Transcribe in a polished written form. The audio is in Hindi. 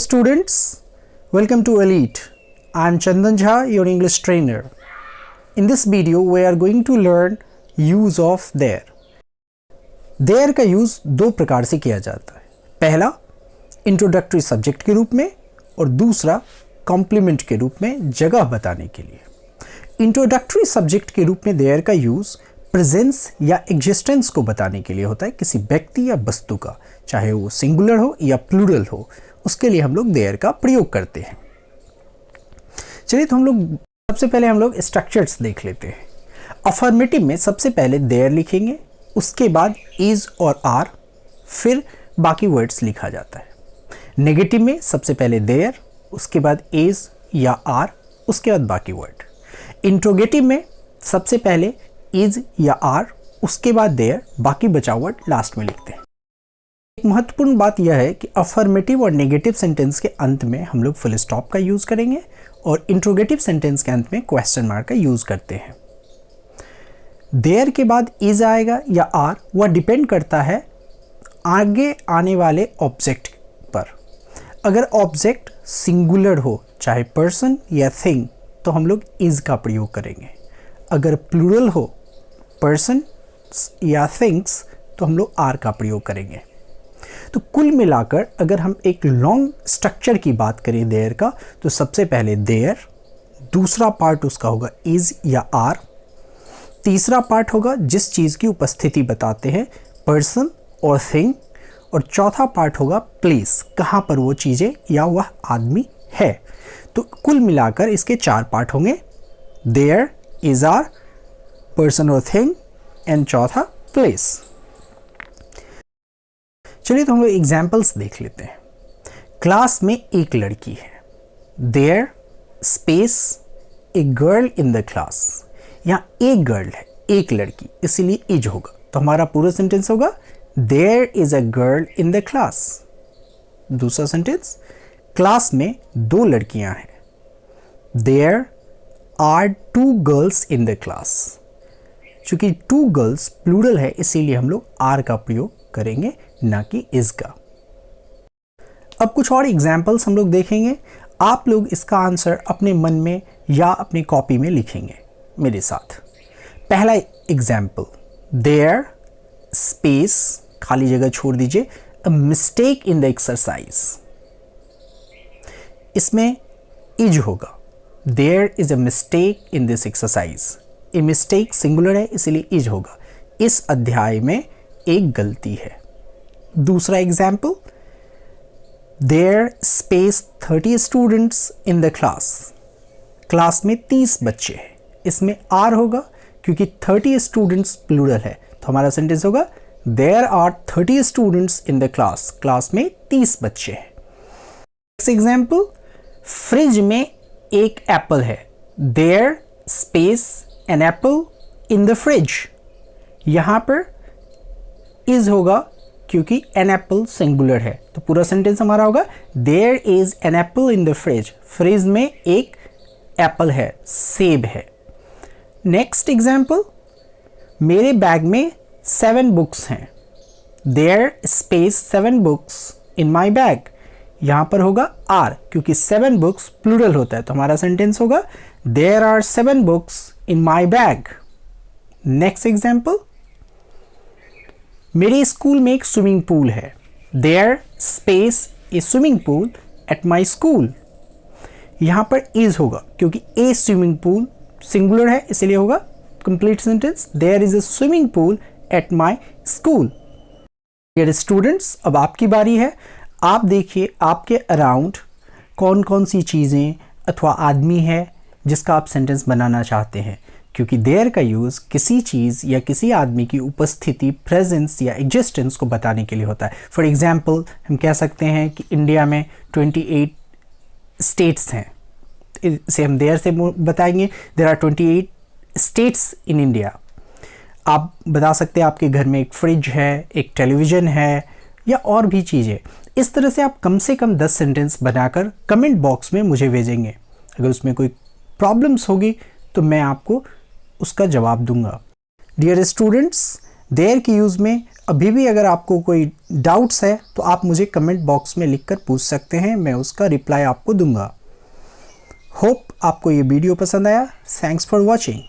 Students, welcome to Elite. I am Chandan Jha, your English trainer. In this video, we are going to learn use of there. There का यूज़ दो प्रकार से किया जाता है. पहला इंट्रोडक्टरी सब्जेक्ट के रूप में और दूसरा कॉम्प्लीमेंट के रूप में जगह बताने के लिए. इंट्रोडक्टरी सब्जेक्ट के रूप में देयर का यूज़ प्रेजेंस या एग्जिस्टेंस को बताने के लिए होता है किसी व्यक्ति या वस्तु का, चाहे वो सिंगुलर हो या प्लूरल हो, उसके लिए हम लोग देयर का प्रयोग करते हैं. चलिए तो हम लोग सबसे पहले हम लोग स्ट्रक्चर्स देख लेते हैं. अफर्मेटिव में सबसे पहले देयर लिखेंगे, उसके बाद इज और आर, फिर बाकी वर्ड्स लिखा जाता है. नेगेटिव में सबसे पहले देयर, उसके बाद इज या आर, उसके बाद बाकी वर्ड. इंट्रोगेटिव में सबसे पहले इज या आर, उसके बाद देयर, बाकी बचा वर्ड लास्ट में लिखते हैं. एक महत्वपूर्ण बात यह है कि अफर्मेटिव और नेगेटिव सेंटेंस के अंत में हम लोग फुल स्टॉप का यूज़ करेंगे और इंट्रोगेटिव सेंटेंस के अंत में क्वेश्चन मार्क का यूज़ करते हैं. देयर के बाद इज आएगा या आर, वह डिपेंड करता है आगे आने वाले ऑब्जेक्ट पर. अगर ऑब्जेक्ट सिंगुलर हो, चाहे पर्सन या थिंग, तो हम लोग इज का प्रयोग करेंगे. अगर प्लूरल हो, पर्सन या थिंग्स, तो हम लोग आर का प्रयोग करेंगे. तो कुल मिलाकर अगर हम एक लॉन्ग स्ट्रक्चर की बात करें देयर का, तो सबसे पहले देयर, दूसरा पार्ट उसका होगा इज या आर, तीसरा पार्ट होगा जिस चीज़ की उपस्थिति बताते हैं, पर्सन और थिंग, और चौथा पार्ट होगा प्लेस, कहाँ पर वो चीज़ें या वह आदमी है. तो कुल मिलाकर इसके चार पार्ट होंगे, देयर, इज, आर, पर्सन और थिंग, एंड चौथा प्लेस. चलिए तो हम लोग एग्जाम्पल्स देख लेते हैं. क्लास में एक लड़की है. There space a girl in the class. यहाँ एक गर्ल है, एक लड़की, इसीलिए इज होगा. तो हमारा पूरा सेंटेंस होगा there is a girl in the class. दूसरा सेंटेंस, क्लास में दो लड़कियां हैं. There are two girls in the class. चूंकि टू गर्ल्स प्लूरल है, इसीलिए हम लोग आर का प्रयोग करेंगे, ना कि इज का. अब कुछ और एग्जाम्पल्स हम लोग देखेंगे. आप लोग इसका आंसर अपने मन में या अपनी कॉपी में लिखेंगे मेरे साथ. पहला एग्जाम्पल, देयर स्पेस, खाली जगह छोड़ दीजिए, a mistake in the exercise. इसमें इज होगा. There is a mistake in this exercise. A mistake singular है, इसलिए इज होगा. इस अध्याय में एक गलती है. दूसरा example, there space 30 students in the class. Class में 30 बच्चे हैं. इसमें आर होगा क्योंकि 30 स्टूडेंट्स प्लूरल है. तो हमारा सेंटेंस होगा there are 30 students in the class. Class में 30 बच्चे हैं. नेक्स्ट एग्जाम्पल, फ्रिज में एक एप्पल है. There space an apple in the fridge. यहाँ पर इज होगा क्योंकि एन एप्पल सिंगुलर है. तो पूरा सेंटेंस हमारा होगा there is an apple in the fridge. Fridge में एक एप्पल है, सेब है. नेक्स्ट एग्जाम्पल, मेरे बैग में 7 बुक्स हैं. There space 7 books in my bag. यहाँ पर होगा आर क्योंकि 7 बुक्स प्लूरल होता है. तो हमारा सेंटेंस होगा there are 7 books in my bag. Next example, मेरे स्कूल में एक स्विमिंग पूल है. There space a swimming pool at my school. यहाँ पर इज होगा क्योंकि ए स्विमिंग पूल सिंगुलर है, इसलिए होगा complete sentence there is a swimming pool at my school. Dear students, अब आपकी बारी है. आप देखिए आपके अराउंड कौन कौन सी चीज़ें अथवा आदमी है जिसका आप सेंटेंस बनाना चाहते हैं, क्योंकि देयर का यूज़ किसी चीज़ या किसी आदमी की उपस्थिति, प्रेजेंस या एग्जिस्टेंस को बताने के लिए होता है. फॉर एग्जाम्पल हम कह सकते हैं कि इंडिया में 28 स्टेट्स हैं. इसे हम देयर से बताएंगे there are 28 states in India. आप बता सकते हैं आपके घर में एक फ्रिज है, एक टेलीविज़न है, या और भी चीज़ें. इस तरह से आप कम से कम 10 सेंटेंस बनाकर कमेंट बॉक्स में मुझे भेजेंगे. अगर उसमें कोई प्रॉब्लम्स होगी तो मैं आपको उसका जवाब दूंगा. डियर स्टूडेंट्स, देयर के यूज़ में अभी भी अगर आपको कोई डाउट्स है तो आप मुझे कमेंट बॉक्स में लिखकर पूछ सकते हैं, मैं उसका रिप्लाई आपको दूंगा। होप आपको ये वीडियो पसंद आया। Thanks for watching.